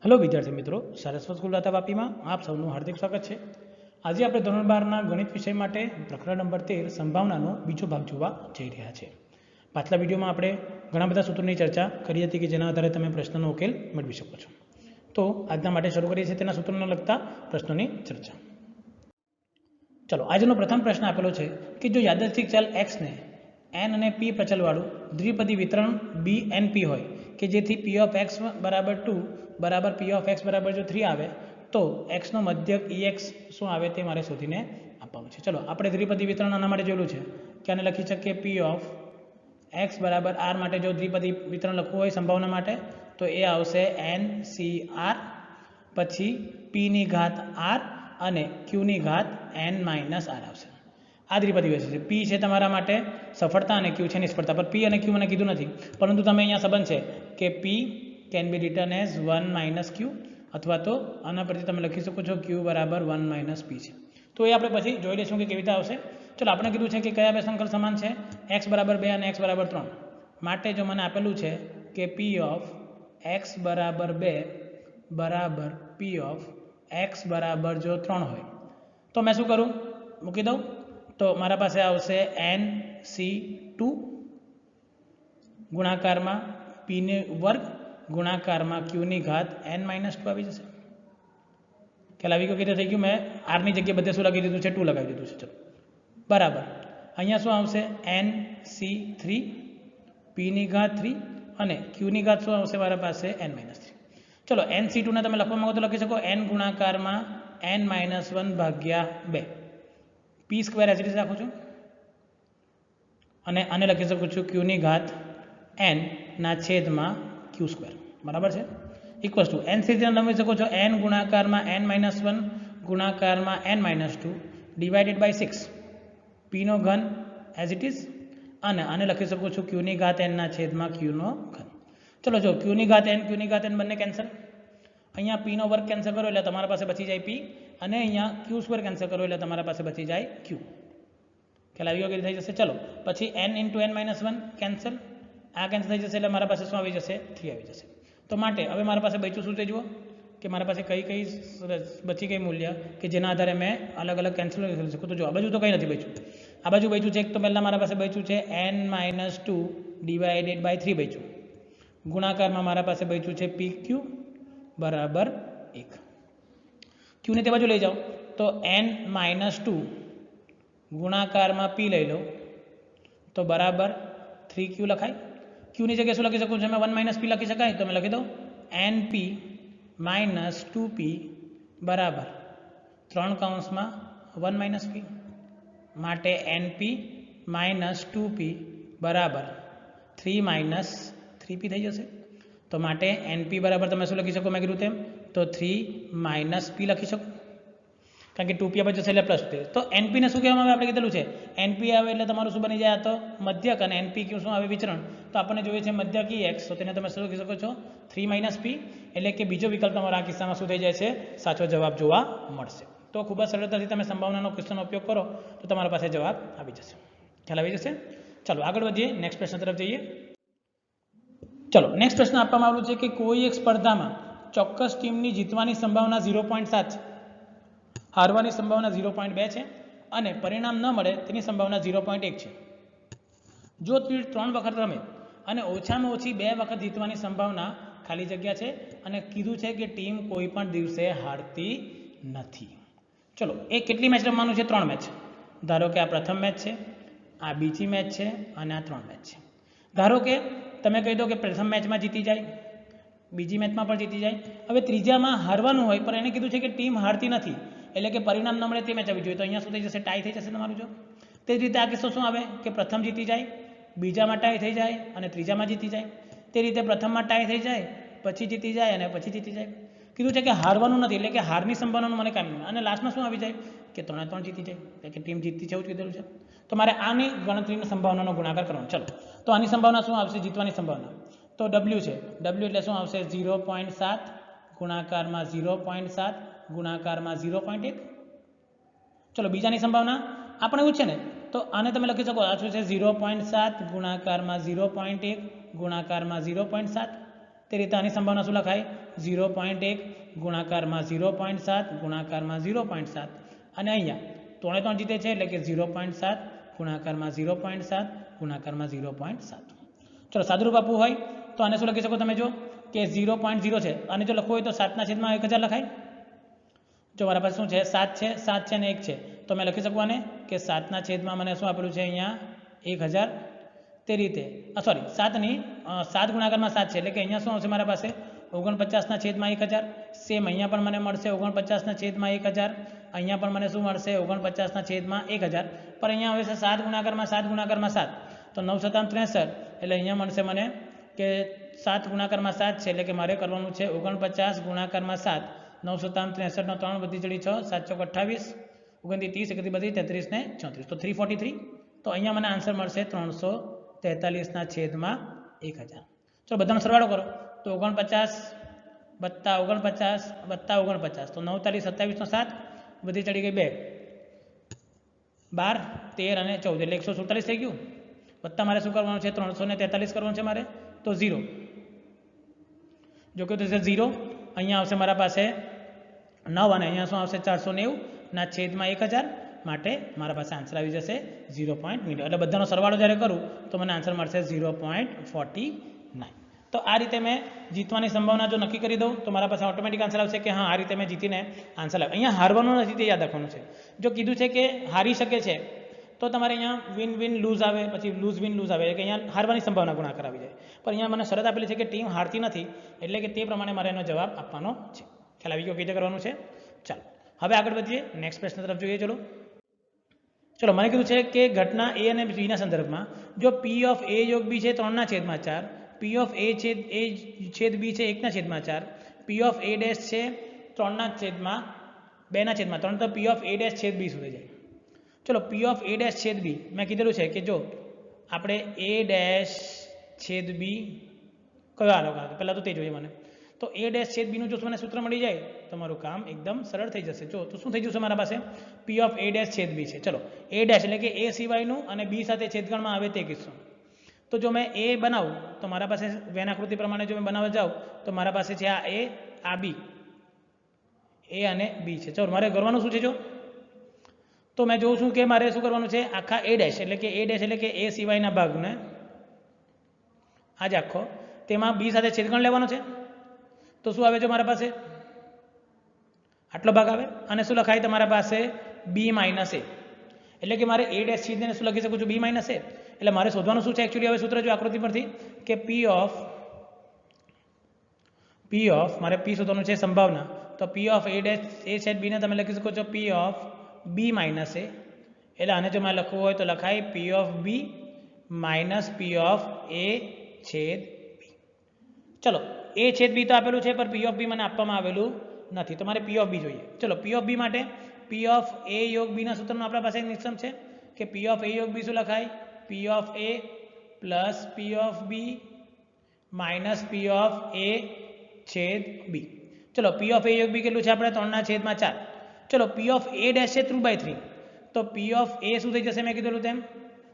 Hello विद्यार्थी मित्रों, Saraswat school वातावापी में आप सबનું हार्दिक स्वागत है। आज આપણે ધોરણ 12 ગણિત વિષય માટે પ્રકરણ નંબર 13 સંભાવનાનો બીજો ભાગ જોવા જઈ રહ્યા છે। પાછલા વિડીયોમાં આપણે ઘણા બધા સૂત્રોની ચર્ચા કરી હતી કે જેના આધારે તમે પ્રશ્નનો ઉકેલ મેળવી શકો છો। તો આજના માટે શરૂ કરીએ છીએ તેના સૂત્રોને લગતા પ્રશ્નોની ચર્ચા। ચલો, આજનો પ્રથમ પ્રશ્ન આપેલો છે કે જો યાદચ્છિક ચલ x ને n અને p પ્રચલવાળું દ્વિપદી વિતરણ BNP હોય કે જેથી p of x બરાબર 2 બરાબર p of x બરાબર જો 3 આવે તો x નો મધ્યક ex શું આવે તે મારે શોધીને આપવાનું છે। ચલો, આપણે દ્વિપદી વિતરણ આના માટે જોયેલું છે કે આને લખી શકીએ p of x બરાબર r માટે જો દ્વિપદી વિતરણ લખવું હોય સંભાવના માટે તો એ આવશે NCR પછી p ની ઘાત r અને q ની ઘાત n માઇનસ r આવશે। આ દ્વિપદી વિતરણ છે। p છે તમારા માટે સફળતા અને q છે નિષ્ફળતા, પર p અને q મને કીધું નથી, પરંતુ તમે અહીંયા સંબંધ છે કે p can be written as 1 minus q અથવા તો આના પરથી તમે લખી શકો છો q બરાબર 1 minus p છે। તો એ આપણે પછી જોઈ લઈશું કે કેવી રીતે આવશે। ચલો, આપણે કીધું છે કે કયા બે સંકલ સમાન છે, x બરાબર 2 અને x બરાબર 3 માટે જો મને આપેલું છે કે p of x બરાબર 2 બરાબર p of x બરાબર જો 3 હોય તો મેં શું કરું, મૂકી દઉં તો મારા પાસે આવશે NC2 ગુણાકારમાં p ને વર્ગ ગુણાકારમાં q ની ઘાત n માઇનસ 2 આવી જશે। ખ્યાલ આવી ગયો કે થઈ ગયું? મેં r ની જગ્યાએ બધે શું લખી દીધું છે? 2 લગાવી દીધું છે। ચલો, બરાબર અહીંયા શું આવશે NC3 p ની ઘાત 3 અને q ની ઘાત શું આવશે મારા પાસે n માઇનસ 3। ચલો, NC2 ને તમે લખવા માંગો તો લખી શકો n ગુણાકારમાં n માઇનસ 1 ભાગ્યા 2 p સ્ક્વેર એજ રીતે રાખું છું અને આને લખી શકું છું q ની ઘાત n ના છેદમાં q સ્ક્વેર બરાબર છે ઇક્વલ્સ ટુ NC3 લખી શકો છો n ગુણાકારમાં n માઇનસ 1 ગુણાકારમાં n minus 2 divided by 6 p નો ઘન એઝ ઇટ ઇઝ અને આને લખી શકું છું q ની ઘાત n ના છેદમાં q નો ઘન। ચલો, જો q ની ઘાત n બંને કેન્સલ, અહીંયા p નો વર્ગ કેન્સલ કરો એટલે તમારા પાસે બચી જાય p અને અહીંયા q સ્ક્વેર કેન્સલ કરો એટલે તમારા પાસે બચી જાય q। ખ્યાલ આવી ગયો કે થઈ જશે? ચલો, પછી n into n minus 1 cancel, આ કેન્સલ થઈ જશે એટલે મારા પાસે શું આવી જશે? 3 આવી જશે। તો માટે હવે મારા પાસે બચ્યું શું છે જુઓ કે મારા પાસે કઈ બચી ગઈ મૂલ્ય કે જેના આધારે મેં અલગ અલગ કેન્સલ કરી શકું। તો જો આ બાજુ તો કંઈ નથી બચ્યું, આ બાજુ બચ્યું છે એક તો પહેલાં મારા પાસે બચ્યું છે n માઇનસ 2 ડિવાઇડેડ બાય 3 બચ્યું, ગુણાકારમાં મારા પાસે બચ્યું છે PQ બરાબર 1। q ને તે બાજુ લઈ જાઓ તો n માઇનસ 2 ગુણાકારમાં p લઈ લો તો બરાબર 3q લખાય। q ની જગ્યાએ શું લખી શકું છું? મેં 1 માઇનસ p લખી શકાય તો મેં લખી દઉં np માઇનસ 2p બરાબર 3 કૌંસમાં 1 માઇનસ p માટે np માઇનસ 2p બરાબર 3 માઇનસ 3p થઈ જશે। તો માટે np બરાબર તમે શું લખી શકો? મેં કીધું તેમ તો 3 માઇનસ p લખી શકો કારણ કે 2p આવે જશે એટલે પ્લસ 2। તો np ને શું કહેવામાં આવે? આપણે કીધેલું છે np આવે એટલે તમારું શું બની જાય? આ તો મધ્યક અને npq શું આવે? વિચરણ। તો આપણને જોઈએ છે મધ્યક ex, તો તેને તમે શું લખી શકો છો? 3 માઇનસ p, એટલે કે બીજો વિકલ્પ તમારો આ કિસ્સામાં શું થઈ જાય છે? સાચો જવાબ જોવા મળશે। તો ખૂબ જ સરળતાથી તમે સંભાવનાનો ક્વેશ્ચનનો ઉપયોગ કરો તો તમારા પાસે જવાબ આવી જશે। ખ્યાલ આવી જશે? ચાલો આગળ વધીએ, નેક્સ્ટ પ્રશ્ન તરફ જઈએ। ચલો, નેક્સ્ટ પ્રશ્ન આપવામાં આવ્યું છે કે કોઈ એક સ્પર્ધામાં ચોક્કસ ટીમની જીતવાની સંભાવના 0.7 છે, હારવાની સંભાવના 0.2 છે અને પરિણામ ન મળે તેની સંભાવના 0.1 છે। જો તીર 3 વખત રમે અને ઓછામાં ઓછી 2 વખત જીતવાની સંભાવના ખાલી જગ્યા છે અને કીધું છે કે ટીમ કોઈ પણ દિવસે હારતી નથી। ચલો, એ કેટલી મેચ રમવાનું છે? 3 મેચ। ધારો કે આ પ્રથમ મેચ છે, આ બીજી મેચ છે અને આ 3 મેચ છે। ધારો કે તમે કહી દો કે પ્રથમ મેચમાં જીતી જાય, બીજી મેચમાં પણ જીતી જાય, હવે ત્રીજામાં હારવાનું હોય પણ એને કીધું છે કે ટીમ હારતી નથી એટલે કે પરિણામ ન મળે તે મેચ આવી જોઈએ, તો અહીંયા શું થઈ જશે? ટાઈ થઈ જશે તમારું। જો તે જ રીતે આ કિસ્સો શું આવે કે પ્રથમ જીતી જાય, બીજામાં ટાઈ થઈ જાય અને ત્રીજામાં જીતી જાય, તે રીતે પ્રથમમાં ટાઈ થઈ જાય, પછી જીતી જાય અને પછી જીતી જાય। કીધું છે કે હારવાનું નથી એટલે કે હારની સંભાવનાનું મને કામ નહીં, અને લાસ્ટમાં શું આવી જાય કે 3 જીતી જાય એટલે કે ટીમ જીતતી છે એવું જ કીધેલું છે। તો મારે આની ગણતરીની સંભાવનાનો ગુણાકાર કરવાનો। ચલો, તો આની સંભાવના શું આવશે? જીતવાની સંભાવના તો w છે, w એટલે શું આવશે? 0.7 ગુણાકારમાં 0.7 ગુણાકારમાં 0.1। ચલો, બીજાની સંભાવના આપણે એવું છે ને તો આને તમે લખી શકો, આ શું છે? 0.7 ગુણાકારમાં 0.1 ગુણાકારમાં 0.7 તે રીતે આની સંભાવના શું લખાય 0.1 ગુણાકારમાં 0.7 ગુણાકારમાં 0.7 અને અહીંયા 3 3 જીતે છે એટલે કે 0.7 ગુણાકારમાં 0.7 ગુણાકારમાં 0.7. ચલો સાદુરૂપ આપવું હોય તો આને શું લખી શકો તમે જો કે 0.0 છે અને જો લખવું હોય તો 7/1000 લખાય. જો મારા પાસે શું છે 7 છે 7 છે અને 1 છે તો મેં લખી શકું આને કે 7/1000 મને શું આપેલું છે અહીંયા 1000. તે રીતે સોરી 7 ગુણાકારમાં 7 છે એટલે કે અહીંયા શું આવશે મારા પાસે 49/1000. સેમ અહીંયા પણ મને મળશે 49/1000. અહીંયા પણ મને શું મળશે 49/1000. પર અહીંયા આવે છે 7 ગુણાકારમાં 7 ગુણાકારમાં 7 તો 9×7 એટલે અહીંયા મળશે મને કે 7 ગુણાકારમાં 7 છે એટલે કે મારે કરવાનું છે 49 ગુણાકારમાં 7 9×7 નો 3 બધી જડી 6 7 ચોક 28 29 31 32 33 ને 34 તો 343. તો અહીંયા મને આન્સર મળશે 343/1000. ચલો બધાનો સરવાળો કરો તો 49 + 49 + 49 તો 9 તારી 27 નો 7 બધી ચડી ગઈ 2 12 13 અને 14 એટલે 147 થઈ ગયું. વત્તા મારે શું કરવાનું છે 343 કરવાનું છે મારે તો 0. જો કે તો 0 અહીંયા આવશે મારા પાસે 9 અને અહીંયા શું આવશે 490/1000 માટે મારા પાસે આન્સર આવી જશે 0.9. એટલે બધાનો સરવાળો જ્યારે કરું તો મને આન્સર મળશે 0.49. તો આ રીતે મેં જીતવાની સંભાવના જો નક્કી કરી દઉં તો મારા પાસે ઓટોમેટિક આન્સર આવશે કે હા આ રીતે મેં જીતીને આન્સર લાવ્યો. અહીંયા હારવાનું નથી તે યાદ રાખવાનું છે. જો કીધું છે કે હારી શકે છે તો તમારે અહીંયા વિન વિન લૂઝ આવે પછી લૂઝ વિન લૂઝ આવે કે અહીંયા હારવાની સંભાવના ગુણાકાર આવી જાય. પણ અહીંયા મને શરત આપેલી છે કે ટીમ હારતી નથી એટલે કે તે પ્રમાણે મારે એનો જવાબ આપવાનો છે. ખ્યાલ આવી ગયો કઈ રીતે કરવાનું છે. ચાલો હવે આગળ વધીએ નેક્સ્ટ પ્રશ્ન તરફ જોઈએ. ચલો મને કીધું છે કે ઘટના એ અને બીના સંદર્ભમાં જો પી ઓફ એ યોગ બી છે 3/4 પી ઓફ એ છેદ બી છે 1/4 પી ઓફ એ ડેશ છે 3/2/3 તો પી ઓફ એ ડેશ છેદ બી સુધી જાય. ચલો પી ઓફ એ ડેશ છેદ બી મેં કીધેલું છે કે જો આપણે એ ડેશ છેદ બી કયો આલો પહેલાં તો તે જોઈએ મને તો એ ડેશ છેદ બીનું જો મને સૂત્ર મળી જાય તો મારું કામ એકદમ સરળ થઈ જશે. જો તો શું થઈ જશે મારા પાસે પી ઓફ એ ડેશ છેદ બી છે. ચલો એ ડેશ એટલે કે એ સિવાયનું અને બી સાથે છેદગણમાં આવે તે કિસ્સો. તો જો મેં એ બનાવું તો મારા પાસે વેન આકૃતિ પ્રમાણે જો મેં બનાવવા જાઉં તો મારા પાસે છે આ એ આ બી એ અને બી છે. ચલો મારે કરવાનું શું છે જો તો મેં જોઉં છું કે મારે શું કરવાનું છે આખા એ ડેશ એટલે કે એ સિવાયના ભાગને આજે આખો તેમાં બી સાથે છેદગણ લેવાનો છે. તો શું આવે છે મારા પાસે આટલો ભાગ આવે અને શું લખાય તમારા પાસે બી માઇનસ એ એટલે કે મારે એ ડેશ છેદને શું લખી શકું છું બી માઇનસ એ. એટલે મારે શોધવાનું શું છે એકચ્યુઅલી હવે સૂત્ર જો આકૃતિ પરથી કે પી ઓફ મારે પી શોધવાનું છે સંભાવના તો પી ઓફ એ ડેશ એ છેદ બીને તમે લખી શકો છો પી ઓફ બી માઇનસ એ. એટલે આને જો મારે લખવું હોય તો લખાય P of B minus P of A છેદ બી. ચલો એ છેદ બી તો આપેલું છે પણ પી ઓફ બી મને આપવામાં આવેલું નથી તો મારે પી ઓફ બી જોઈએ. ચલો પી ઓફ બી માટે પી ઓફ એ યોગ બીના સૂત્રનો આપણા પાસે એક નિયમ છે કે પી ઓફ એ યોગ બી શું લખાય P of A plus P of B minus P of A છેદ બી. ચલો પી ઓફ એ યોગ બી કેટલું છે આપણે 3/4. ચલો પી ઓફ એ ડેશ છે 2/3 તો પી ઓફ એ શું થઈ જશે મેં કીધેલું તેમ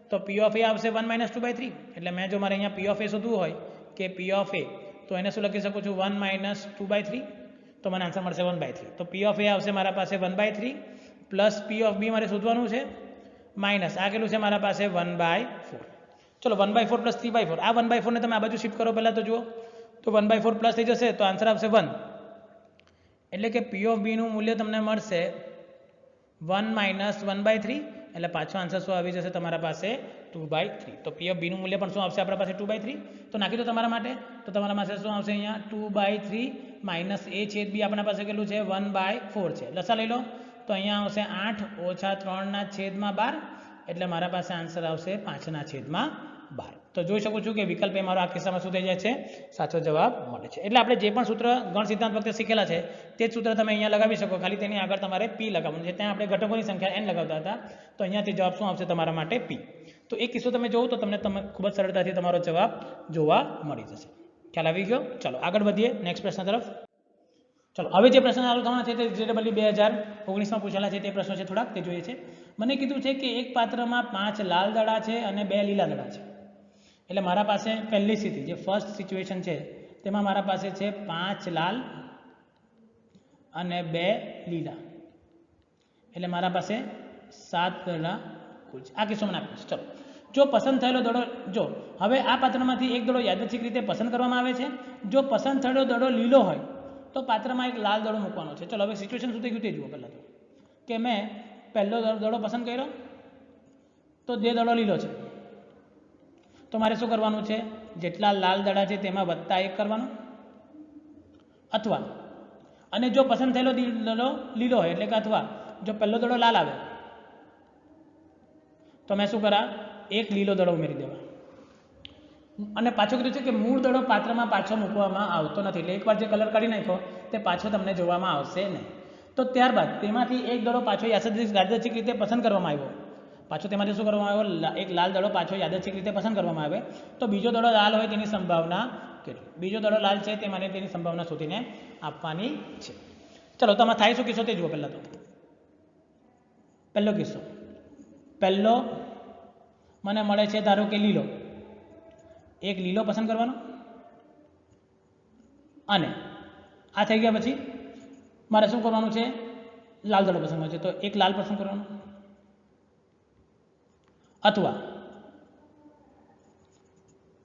તો પી ઓફ એ આવશે 1 - 2/3 એટલે મેં જો મારે અહીંયા પી ઓફ એ શોધવું હોય કે પી ઓફ એ તો એને શું લખી શકું છું 1 - 2/3 તો મને આન્સર મળશે 1/3. તો પી ઓફ એ આવશે મારા પાસે 1/3 પ્લસ પી ઓફ બી મારે શોધવાનું છે માઇનસ આ કેટલું છે મારા પાસે 1/4. ચલો 1/4 પ્લસ 3/4 આ 1/4 ને તમે આ બાજુ શિફ્ટ કરો પહેલાં તો જુઓ તો 1/4 પ્લસ થઈ જશે તો આન્સર આવશે 1 એટલે કે પી ઓફ બીનું મૂલ્ય તમને મળશે 1 - 1/3 એટલે પાછો આન્સર શું આવી જશે તમારા પાસે 2/3. તો પી ઓફ બીનું મૂલ્ય પણ શું આવશે આપણા પાસે 2/3 તો નાખી દો તમારા માટે તો તમારા પાસે શું આવશે અહીંયા 2/3 માઇનસ એ છેદ બી આપણા પાસે કેટલું છે 1/4 છે. લસા લઈ લો તો અહીંયા આવશે 8 - 3/12 એટલે મારા પાસે આન્સર આવશે 5/12. તો જોઈ શકું છું કે વિકલ્પ એ મારો આ કિસ્સામાં શું થઈ જાય છે સાચો જવાબ મળે છે. એટલે આપણે જે પણ સૂત્ર ગણ સિદ્ધાંત વખતે શીખેલા છે તે જ સૂત્ર તમે અહીંયા લગાવી શકો ખાલી તેની આગળ તમારે પી લગાવવાનું છે. ત્યાં આપણે ઘટકોની સંખ્યા n લગાવતા હતા તો અહીંયાથી જવાબ શું આવશે તમારા માટે પી. તો એક કિસ્સો તમે જોવો તો તમને ખૂબ જ સરળતાથી તમારો જવાબ જોવા મળી જશે. ખ્યાલ આવી ગયો. ચાલો આગળ વધીએ નેક્સ્ટ પ્રશ્ન તરફ. ચલો હવે જે પ્રશ્ન ચાલુ થવાના છે તે JEE 2019માં પૂછેલા છે તે પ્રશ્નો છે થોડાક તે જોઈએ છે. મને કીધું છે કે એક પાત્રમાં 5 લાલ દડા છે અને 2 લીલા દડા છે. એટલે મારા પાસે પહેલી સ્થિતિ જે ફર્સ્ટ સિચ્યુએશન છે તે તેમાં મારા પાસે છે 5 લાલ અને 2 લીલા, એટલે મારા પાસે 7 દડા કુલ છે. આ કિસ્સામાં આપીશ. ચલો, જો પસંદ થયેલો દડો, જો હવે આ પાત્રમાંથી એક દડો યાદચ્છિક રીતે પસંદ કરવામાં આવે છે. જો પસંદ થયેલો દડો લીલો હોય તો પાત્રમાં એક લાલ દડો મૂકવાનો છે. ચલો, હવે સિચ્યુએશન શું થઈ ગયું તે જુઓ. પહેલાં તો કે મેં પહેલો દડો પસંદ કર્યો તો જે દડો લીલો છે તો મારે શું કરવાનું છે, જેટલા લાલ દડા છે તેમાં +1 કરવાનું, અથવા અને જો પસંદ થયેલો દડો લીલો હોય એટલે કે અથવા જો પહેલો દડો લાલ આવે તો મેં શું કરા, એક લીલો દડો ઉમેરી દેવા. અને પાછો કીધું છે કે મૂળ દડો પાત્રમાં પાછો મૂકવામાં આવતો નથી, એટલે એકવાર જે કલર કાઢી નાખ્યો તે પાછો તમને જોવામાં આવશે નહીં. તો ત્યારબાદ તેમાંથી એક દડો પાછો યાદચ્છિક રીતે પસંદ કરવામાં આવ્યો. પાછો તેમાંથી શું કરવામાં આવ્યો, એક લાલ દડો પાછો યાદચ્છિક રીતે પસંદ કરવામાં આવે તો બીજો દડો લાલ હોય તેની સંભાવના કેટલી, બીજો દડો લાલ છે તે મને તેની સંભાવના શોધીને આપવાની છે. ચલો, તો આમાં થાય શું કિસ્સો તે જુઓ. પહેલાં તો પહેલો કિસ્સો, પહેલો મને મળે છે ધારો કે લીલો, એક લીલો પસંદ કરવાનો, અને આ થઈ ગયા પછી મારે શું કરવાનું છે, લાલ દડો પસંદ કરવાનો છે તો એક લાલ પસંદ કરવાનો, અથવા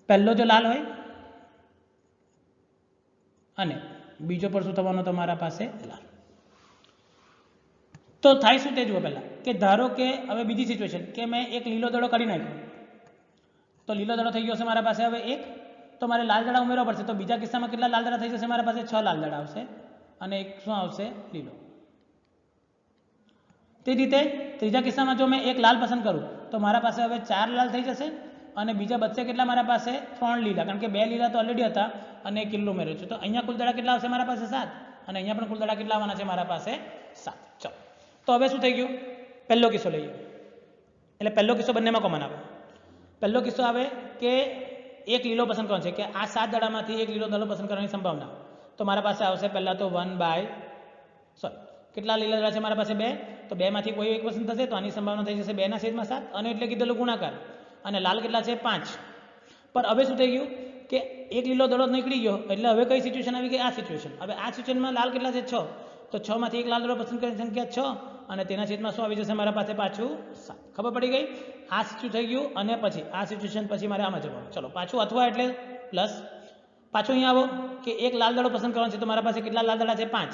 પહેલો જો લાલ હોય અને બીજો પર શું થવાનો તમારા પાસે લાલ. તો થાય શું તે જુઓ. પહેલાં કે ધારો કે હવે બીજી સિચ્યુએશન કે મેં એક લીલો દડો કાઢી નાખ્યો તો લીલો દડો થઈ ગયો છે મારા પાસે હવે એક, તો મારે લાલ દડા ઉમેરવા પડશે. તો બીજા કિસ્સામાં કેટલા લાલ દડા થઈ જશે, મારા પાસે 6 લાલ દડા આવશે અને એક શું આવશે, લીલો. તે રીતે ત્રીજા કિસ્સામાં જો મેં એક લાલ પસંદ કરું તો મારા પાસે હવે 4 લાલ થઈ જશે અને બીજા બચશે કેટલા મારા પાસે, 3 લીલા, કારણ કે 2 લીલા તો ઓલરેડી હતા અને એક લીલો ઉમેર્યો છે. તો અહીંયા કુલ દડા કેટલા આવશે મારા પાસે 7, અને અહીંયા પણ કુલ દડા કેટલા આવવાના છે મારા પાસે 7. ચલો, તો હવે શું થઈ ગયું, પહેલો કિસ્સો લઈએ. એટલે પહેલો કિસ્સો બંનેમાં કોમન આવે. પહેલો કિસ્સો આવે કે એક લીલો પસંદ કરવાનો છે, કે આ 7 દડામાંથી એક લીલો દડો પસંદ કરવાની સંભાવના. તો મારા પાસે આવશે પહેલાં તો કેટલા લીલા દડા છે મારા પાસે 2, તો 2 માંથી કોઈ એક પસંદ થશે તો આની સંભાવના થઈ જશે 2/7, અને એટલે કીધેલો ગુણાકાર, અને લાલ કેટલા છે 5. પણ હવે શું થઈ ગયું કે એક લીલો દડો નીકળી ગયો, એટલે હવે કઈ સિચ્યુએશન આવી ગઈ, આ સિચ્યુએશન. હવે આ સિચ્યુએશનમાં લાલ કેટલા છે 6, તો 6 માંથી એક લાલ દડો પસંદ કરવાની સંખ્યા 6, અને તેના છેદમાં શું આવી જશે મારા પાસે પાછું 7. ખબર પડી ગઈ, આ સિચ્યુ થઈ ગયું. અને પછી આ સિચ્યુએશન પછી મારે આમાં જવાનું. ચલો, પાછું અથવા એટલે પ્લસ, પાછું અહીંયા આવો કે એક લાલ દડો પસંદ કરવાનો છે તો મારા પાસે કેટલા લાલ દડા છે 5,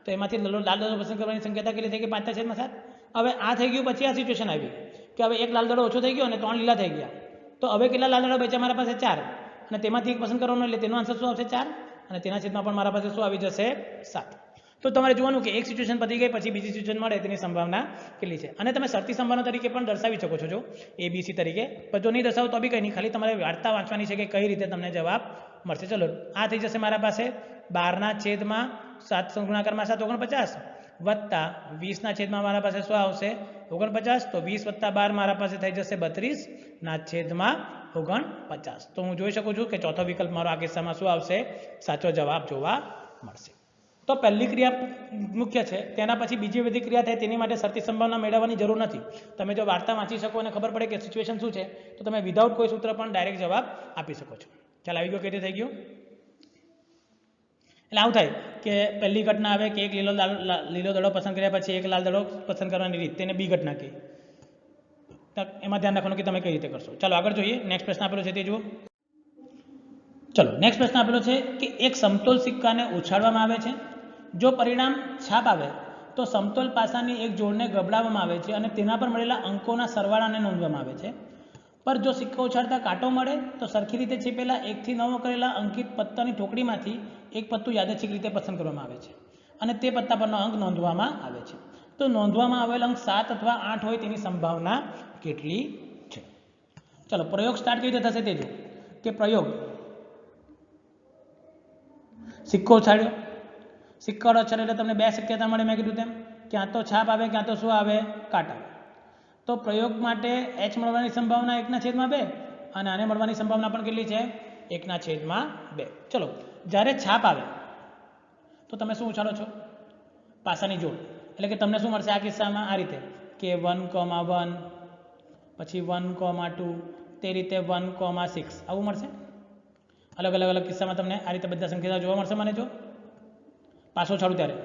તો એમાંથી લાલ દડો પસંદ કરવાની સંખ્યા કેટલી થઈ ગઈ, 5/7. હવે આ થઈ ગયું, પછી આ સિચ્યુએશન આવી કે હવે એક લાલ દડો ઓછો થઈ ગયો અને 3 લીલા થઈ ગયા, તો હવે કેટલા લાલ દડા બચ્યા મારા પાસે 4, અને તેમાંથી એક પસંદ કરવાનો એટલે તેનો આન્સર શું આવશે 4, અને તેના છેદમાં પણ મારા પાસે શું આવી જશે 7. તો તમારે જોવાનું કે એક સિચ્યુએશન પતી ગઈ પછી બીજી સિચ્યુએશન મળે તેની સંભાવના કેટલી છે. અને તમે શરતી સંભાવના તરીકે પણ દર્શાવી શકો છો, જો ABC તરીકે. પણ જો નહીં દર્શાવો તો બી કંઈ નહીં, ખાલી તમારે વાર્તા વાંચવાની છે કે કઈ રીતે તમને જવાબ મળશે. ચલો, આ થઈ જશે મારા પાસે 12/7 ગુણાકારમાં 7 49, વત્તા 20/7 મારા પાસે શું આવશે 49, તો 20 + 12 મારા પાસે થઈ જશે 32/49. તો હું જોઈ શકું છું કે ચોથો વિકલ્પ મારો આ કિસ્સામાં શું આવશે, સાચો જવાબ જોવા મળશે. તો પહેલી ક્રિયા મુખ્ય છે, તેના પછી બીજી બધી ક્રિયા થાય તેની માટે શરતી સંભાવના મેળવવાની જરૂર નથી. તમે જો વાર્તા વાંચી શકો અને ખબર પડે કે સિચ્યુએશન શું છે તો તમે વિધાઉટ કોઈ સૂત્ર પણ ડાયરેક્ટ જવાબ આપી શકો છો. ચાલ, આવી ગયો, કેવી થઈ ગયું. એટલે આવું થાય કે પહેલી ઘટના આવે કે એક લીલો દડો પસંદ કર્યા પછી એક લાલ દડો પસંદ કરવાની રીત, તેને બી ઘટના કહી. એમાં ધ્યાન રાખવાનું કે તમે કઈ રીતે કરશો. ચાલો આગળ જોઈએ. નેક્સ્ટ પ્રશ્ન આપેલો છે તે જુઓ. ચલો, નેક્સ્ટ પ્રશ્ન આપેલો છે કે એક સમતોલ સિક્કાને ઉછાળવામાં આવે છે. જો પરિણામ છાપ આવે તો સમતોલ પાસાની એક જોડને ગબડાવવામાં આવે છે અને તેના પર મળેલા અંકોના સરવાળાને નોંધવામાં આવે છે. પર જો સિક્કો ઉછાળતા કાંટો મળે તો સરખી રીતે છેપેલા 1 થી 9 કરેલા અંકિત પત્તાની ઠોકડીમાંથી એક પત્તું યાદચ્છિક રીતે પસંદ કરવામાં આવે છે અને તે પત્તા પરનો અંક નોંધવામાં આવે છે. તો નોંધવામાં આવેલ અંક 7 અથવા 8 હોય તેની સંભાવના કેટલી છે. ચલો, પ્રયોગ સ્ટાર્ટ કેવી રીતે થશે તે જો. કે પ્રયોગ, સિક્કો ઉછાળ્યો, સિક્કો ઉછાળ્યો એટલે તમને 2 શક્યતા મળે. મેં કીધું તેમ ક્યાં તો છાપ આવે ક્યાં તો શું આવે, કાંટ આવે. તો પ્રયોગ માટે h મળવાની સંભાવના 1/2 અને આને મળવાની સંભાવના પણ કેટલી છે, 1/2. ચલો, જ્યારે છાપ આવે તો તમે શું ઉછાળો છો, પાસાની જોડ. એટલે કે તમને શું મળશે આ કિસ્સામાં આ રીતે કે 1,1 પછી 1,2, તે રીતે 1,6 આવું મળશે. અલગ અલગ અલગ કિસ્સામાં તમને આ રીતે બધા સંકેતો જોવા મળશે મને જો પાછો છાડું ત્યારે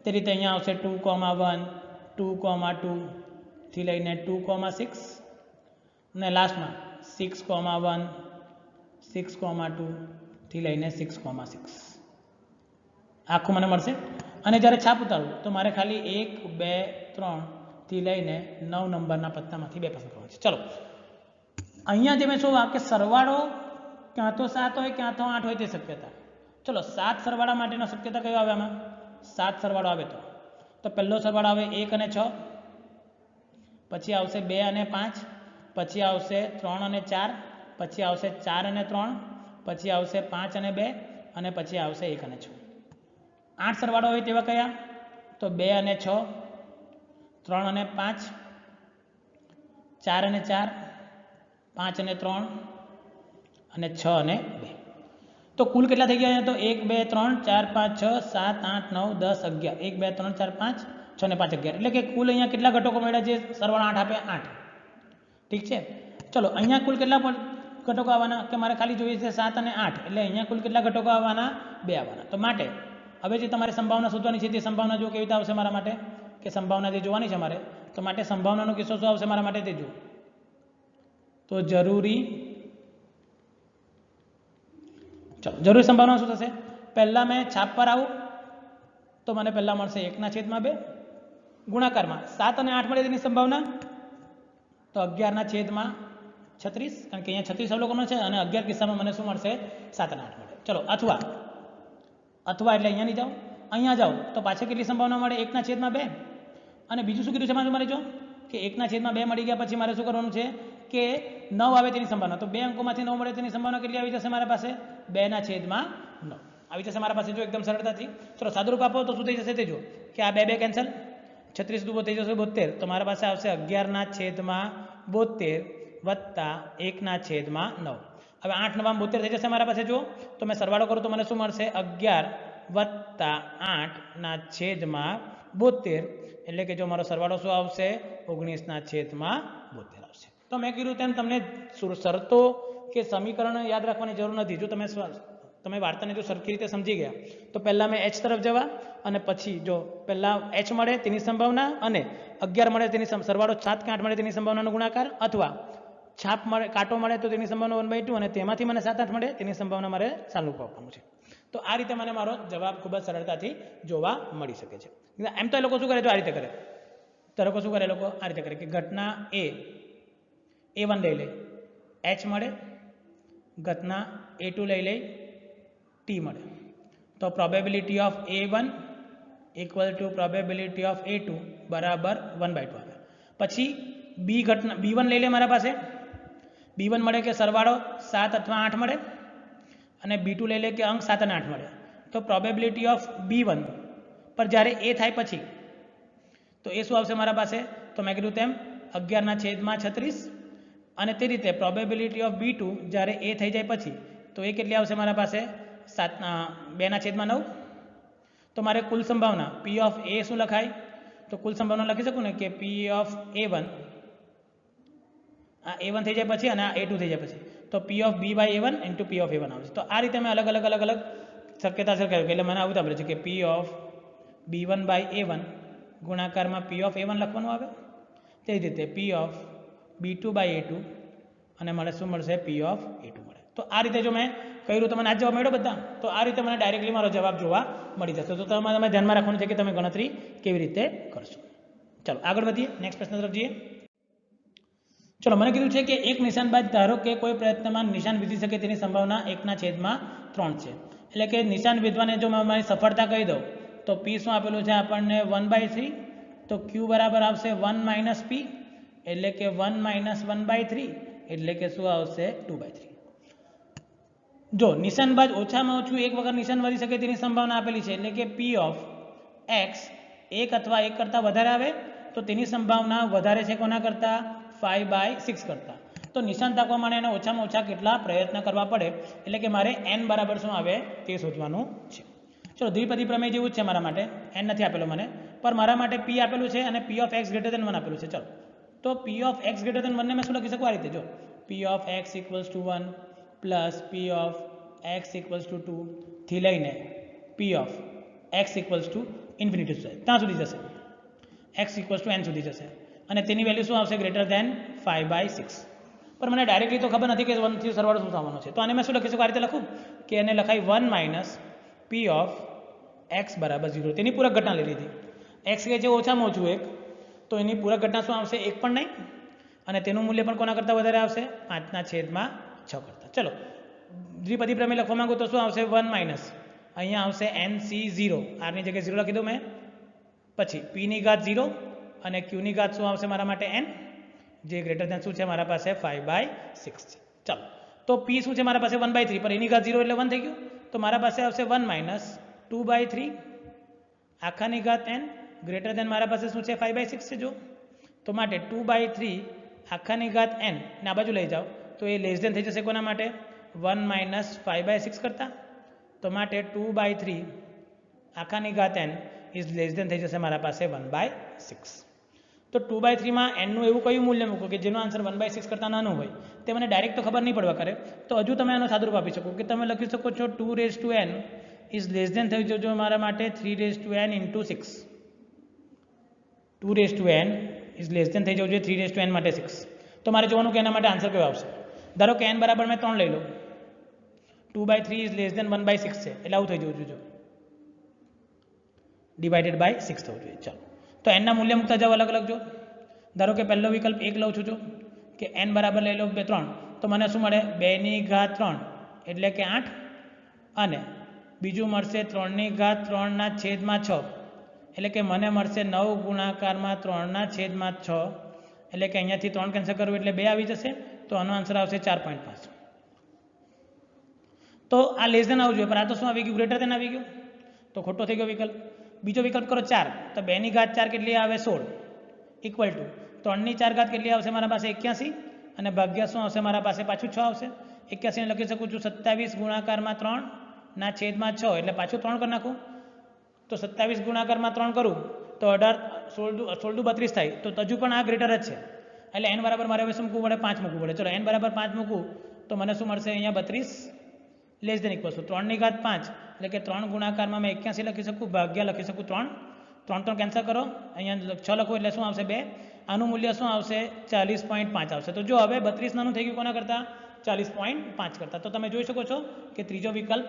તે રીતે અહીંયા આવશે 2,1 2,2 થી લઈને 2,6 અને લાસ્ટમાં 6,1 6,2 થી લઈને 6,6 આખું મને મળશે અને જ્યારે છાપ ઉતારું તો મારે ખાલી 1 2 3 થી લઈને 9 નંબરના પત્તામાંથી 2 પસંદ કરવાના છે. ચલો અહીંયા જે મેં શું કે સરવાળો ક્યાં તો 7 હોય ક્યાં તો 8 હોય તે શક્યતા. ચલો 7 સરવાળા માટેનો શક્યતા કયો આવે આમાં 7 સરવાળો આવે તો પહેલો સરવાળો આવે 1 અને 6, પછી આવશે 2 અને 5, પછી આવશે 3 અને 4, પછી આવશે 4 અને 3, પછી આવશે 5 અને 2 અને પછી આવશે 1 અને 6. 8 સરવાળો હોય તેવા કયા તો 2 અને 6, 3 અને 5, 4 અને 4, 5 અને 3 અને 6 અને 2. તો કુલ કેટલા થઈ ગયા તો 1 2 3 4 5 6 7 8 9 10 11 1 2 3 4 5 6 ને 5 11 એટલે કે કુલ અહીંયા કેટલા ઘટકો મળ્યા જે સરવાળો 8 આપે 8. ઠીક છે. ચલો અહીંયા કુલ કેટલા ઘટકો આવવાના કે મારે ખાલી જોઈએ છે 7 અને 8 એટલે અહીંયા કુલ કેટલા ઘટકો આવવાના 2 આવવાના. તો માટે હવે જે તમારે સંભાવના શોધવાની છે તે સંભાવના જો કેવી રીતે આવશે મારા માટે કે સંભાવના જે જોવાની છે મારે તો માટે સંભાવનાનો કિસ્સો શું આવશે મારા માટે તે જુઓ તો જરૂરી સંભાવના શું થશે પહેલાં મેં છાપ પર આવું તો મને પહેલાં મળશે 1/2 ગુણાકારમાં 7 અને 8 મળે તેની સંભાવના તો 11/36 કારણ કે અહીંયા 36 અવલોકનો છે અને 11 કિસ્સામાં મને શું મળશે 7 અને 8 મળે. ચલો અથવા એટલે અહીંયા નહીં જાઓ અહીંયા જાઓ તો પાછળ કેટલી સંભાવના મળે 1/2 અને બીજું શું કીધું છે મારે જો કે 1/2 મળી ગયા પછી મારે શું કરવાનું છે કે 9 આવે તેની સંભાવના તો 2 અંકોમાંથી 9 મળે તેની સંભાવના કેટલી આવી જશે મારા પાસે 2/9 આવી જશે મારા પાસે જો એકદમ સરળતાથી. ચલો સાદુરૂપ આપો તો શું થઈ જશે તે જો કે આ 2 કેન્સલ 36 દુબો થઈ જશે 72 તો મારા પાસે આવશે 11/72 વત્તા 1/9. હવે 8 9 72 થઈ જશે મારા પાસે જો તો મેં સરવાળો કરું તો મને શું મળશે 11 વત્તા 8/72 એટલે કે જો મારો સરવાળો શું આવશે 19/72 આવશે. તો મેં કીધું તેમ તમને શરતો કે સમીકરણ યાદ રાખવાની જરૂર નથી. જો તમે વાર્તાને જો સરખી રીતે સમજી ગયા તો પહેલાં મેં h તરફ જવા અને પછી જો પહેલાં h મળે તેની સંભાવના અને 11 મળે તેની સરવાળો 7 કે 8 મળે તેની સંભાવનાનો ગુણાકાર અથવા છાપ મળે કાંટો મળે તો તેની સંભાવના 1/2 અને તેમાંથી મને 7 8 મળે તેની સંભાવના મારે સાલનું આપવાનું છે. તો આ રીતે મને મારો જવાબ ખૂબ જ સરળતાથી જોવા મળી શકે છે. એમ તો એ લોકો શું કરે તો આ રીતે કરે તો લોકો શું કરે લોકો આ રીતે કરે કે ઘટના A1 લઈ લે h મળે ઘટના A2 લઈ લે t મળે તો probability of A1 equal to probability of A2 બરાબર 1/2 આવે. પછી B1 લઈ લે મારા પાસે B1 મળે કે સરવાળો 7 અથવા 8 મળે અને B2 લઈ લે કે અંક 7 અને 8 મળે તો પ્રોબેબિલિટી ઓફ B1 પર જ્યારે A થાય પછી તો એ શું આવશે મારા પાસે તો મેં કીધું તેમ 11/36 અને તે રીતે પ્રોબેબિલિટી ઓફ B2 જ્યારે A થઈ જાય પછી તો એ કેટલી આવશે મારા પાસે 2/9. તો મારે કુલ સંભાવના P ઓફ A શું લખાય તો કુલ સંભાવના લખી શકું ને કે P ઓફ A1 આ A1 થઈ જાય પછી અને આ A2 થઈ જાય પછી તો P of B by A1 into P of A1 આવશે. તો આ રીતે મેં અલગ અલગ શક્યતા કર્યું એટલે મને આવું આપેલું છે કે P of B1 by A1 ગુણાકારમાં P ઓફ A1 લખવાનું આવે તે જ રીતે P of B2 by A2 અને મને શું મળશે P ઓફ A2 મળે. તો આ રીતે જો મેં કર્યું તો મને આ જવાબ મળ્યો બધા તો આ રીતે મને ડાયરેક્ટલી મારો જવાબ જોવા મળી જશે. તો તમારે ધ્યાનમાં રાખવાનું છે કે તમે ગણતરી કેવી રીતે કરશો. ચાલો આગળ વધીએ નેક્સ્ટ પ્રશ્ન તરફ જઈએ. ચલો મને કીધું છે કે એક નિશાન બાદ ધારો કે કોઈ પ્રયત્નમાં નિશાન વિધી શકે તેની સંભાવના 1/3 છે. એટલે કે નિશાન વિધવાને જો મારી સફળતા કહી દઉં તો P શું આપેલું છે આપણને 1/3 તો Q બરાબર આવશે 1 - P એટલે કે 1 - 1/3 એટલે કે શું આવશે 2/3. જો નિશાનબાજ ઓછામાં ઓછું એક વખત નિશાન વધી શકે તેની સંભાવના આપેલી છે એટલે કે P ઓફ x 1 અથવા 1 કરતાં વધારે આવે તો તેની સંભાવના વધારે છે કોના કરતાં 5/6 કરતાં. તો નિશાન તાકવા માટે એને ઓછામાં ઓછા કેટલા પ્રયત્ન કરવા પડે એટલે કે મારે n બરાબર શું આવે તે શોધવાનું છે. ચલો દ્વિપદી પ્રમેય જેવું જ છે મારા માટે n નથી આપેલો મને પણ મારા માટે P આપેલું છે અને P ઓફ x > 1 આપેલું છે. ચલો તો P ઓફ x > 1 ને મેં શું લખી શકું આ રીતે જો P of x = 1 plus P of x equals to 2 થી લઈને પી of x equals to infinity સુધી ત્યાં સુધી જશે, એક્સ ઇક્વલ્સ ટુ એન સુધી જશે અને તેની વેલ્યુ શું આવશે? Greater than 5/6. પણ મને ડાયરેક્ટલી તો ખબર નથી કે 1 થી સરવાળો શું થવાનો છે, તો આને મેં શું લખી શકું? આ રીતે લખું કે એને લખાય 1 માઇનસ પી ઓફ એક્સ બરાબર 0. તેની પૂરક ઘટના લઈ લીધી. એક્સ કે જે ઓછામાં ઓછું 1, તો એની પૂરક ઘટના શું આવશે? 1 પણ નહીં, અને તેનું મૂલ્ય પણ કોના કરતાં વધારે આવશે? 5/6 કરતાં. ચલો દ્વિપદી પ્રમેય લખવા માંગુ તો શું આવશે? 1 માઇનસ અહીંયા આવશે NC0, આરની જગ્યાએ 0 લખી દઉં મેં, પછી પીની ઘાત 0 અને ક્યુની ઘાત શું આવશે મારા માટે? n, જે ગ્રેટર દેન શું છે મારા પાસે? 5/6 છે. ચાલો તો પી શું છે મારા પાસે? 1/3, પર એની ઘાત 0 એટલે 1 થઈ ગયું, તો મારા પાસે આવશે 1 માઇનસ 2/3 આખાની ઘાત n, ગ્રેટર દેન મારા પાસે શું છે? 5/6 છે. જો તો માટે 2/3 આખાની ઘાત n ને આ બાજુ લઈ જાઓ તો એ લેસ દેન થઈ જશે કોના માટે? 1 માઇનસ 5/6 કરતાં, તો માટે 2/3 આખાની ઘાત n ઇઝ લેસ દેન થઈ જશે મારા પાસે 1/6. તો 2/3 માં n નું એવું કયું મૂલ્ય મૂકો કે જેનો આન્સર 1/6 કરતાં નાનું હોય? તે મને ડાયરેક્ટ તો ખબર નહીં પડવા કરે, તો હજુ તમે આનો સાદુરૂપ આપી શકો કે તમે લખી શકો છો 2n ઇઝ લેસ દેન થઈ જજો મારા માટે 3n into 6. 2n is less than થઈ જવું જોઈએ 3n માટે 6. તો મારે જોવાનું કે એના માટે આન્સર કયો આવશે. ધારો કે n બરાબર મેં 3 લઈ લો, 2/3 ઇઝ લેસ દેન 1/6 છે, એટલે આવું થઈ જવું જોઈએ, ડિવાઇડેડ બાય 6 થવું જોઈએ. ચાલો તો n ના મૂલ્ય મૂકતા જાઓ અલગ અલગ. જો ધારો કે પહેલો વિકલ્પ 1 લઉં છું, જો કે n બરાબર લઈ લો 3, તો મને શું મળે? 2 ની ઘાત 3 એટલે કે 8, અને બીજું મળશે 3 ની ઘાત 3/6, એટલે કે મને મળશે 9 ગુણાકારમાં 3/6, એટલે કે અહીંયાથી 3 કેન્સલ કરવું એટલે 2 આવી જશે, તો આનો આન્સર આવશે 4.5. તો આ લેસ દેન આવવું જોઈએ, પણ આ તો શું આવી ગયું? ગ્રેટર દેન આવી ગયું, તો ખોટો થઈ ગયો વિકલ્પ. બીજો વિકલ્પ કરો 4, તો 2 ની ઘાત 4 કેટલી આવે? 16, ઇક્વલ ટુ 3 ની 4 ઘાત કેટલી આવશે મારા પાસે? 81, અને ભાગ્યા શું આવશે મારા પાસે? પાછું 6 આવશે. 81 ને લખી શકું છું 27 ગુણાકારમાં 3/6, એટલે પાછું 3 કરી નાખું, તો 27 ગુણાકારમાં 3 કરું તો 18, 16 32 થાય, તો હજુ પણ આ ગ્રેટર જ છે, એટલે n બરાબર મારે હવે શું મૂકવું પડે? 5 મૂકવું પડે. ચલો n બરાબર 5 મૂકું તો મને શું મળશે? અહીંયા 32 લેસ દેન ઇક્વલ ટુ 3 ની ઘાત 5, એટલે કે 3 ગુણાકારમાં મેં 81 લખી શકું, ભાગ્યા લખી શકું 3 કેન્સલ કરો, અહીંયા 6 લખો એટલે શું આવશે? 2. આનું મૂલ્ય શું આવશે? 40.5 આવશે. તો જો હવે 32 નાનું થઈ ગયું કોના કરતાં? 40.5 કરતાં. તો તમે જોઈ શકો છો કે ત્રીજો વિકલ્પ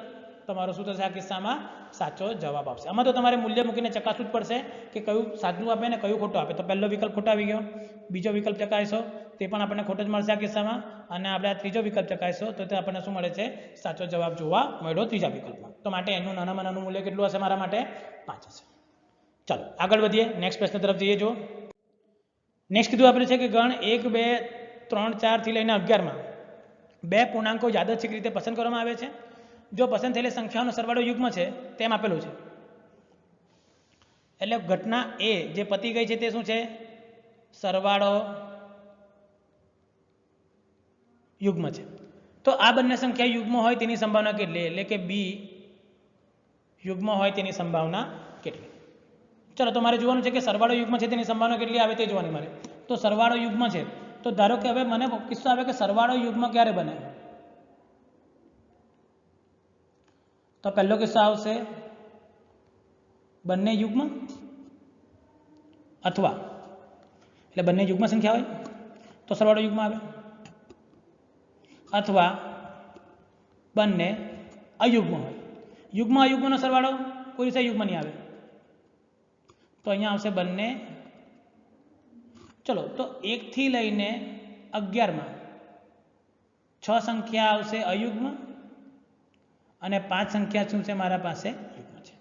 તમારો શું થશે? આ કિસ્સામાં સાચો જવાબ આપશે. આમાં તો તમારે મૂલ્ય મૂકીને ચકાસવું જ પડશે કે કયું સાચું આપે ને કયું ખોટું આપે. તો પહેલો વિકલ્પ ખોટો આવી ગયો, બીજો વિકલ્પ ચકાસો તે પણ આપણને ખોટો જ મળશે આ કિસ્સામાં, અને આપણે આ ત્રીજો વિકલ્પ ચકાસો તો તે આપણને શું મળે છે? સાચો જવાબ જોવા મળ્યો ત્રીજા વિકલ્પમાં. તો માટે એનું નાનામાં નાનું મૂલ્ય કેટલું હશે મારા માટે? 5 હશે. ચાલો આગળ વધીએ, નેક્સ્ટ પ્રશ્ન તરફ જઈએ. જો નેક્સ્ટ કીધું આપણે છે કે ગણ 1, 2, 3, 4 થી લઈને 11માં 2 પૂર્ણાંકો યાદચ્છિક રીતે પસંદ કરવામાં આવે છે. જો પસંદ થયેલી સંખ્યાઓનો સરવાળો યુગ્મ છે તેમ આપેલું છે, એટલે ઘટના એ જે પતી ગઈ છે તે શું છે? સરવાળો યુગ્મ છે. તો આ બંને સંખ્યા યુગ્મ હોય તેની સંભાવના કેટલી? એટલે કે બી યુગ્મ હોય તેની સંભાવના કેટલી? ચલો તો મારે જોવાનું છે કે સરવાળો યુગ્મ છે તેની સંભાવના કેટલી આવે તે જોવાની મારે. તો સરવાળો યુગ્મ છે, તો ધારો કે હવે મને કિસ્સો આવે કે સરવાળો યુગ્મ ક્યારે બને? તો પહેલો કિસ્સો આવશે બંને યુગ્મ, અથવા એટલે બંને યુગ્મ સંખ્યા હોય તો સરવાળો યુગ્મ આવે, અથવા બંને અયુગ્મ હોય. યુગ્મ અયુગ્મનો સરવાળો કોઈ રીતે યુગ્મ નહીં આવે, તો અહીંયા આવશે બંને. ચલો તો 1 થી લઈને 11માં 6 સંખ્યા આવશે અયુગ્મ અને 5 સંખ્યા શું છે મારા પાસે? યુગ્મ છે.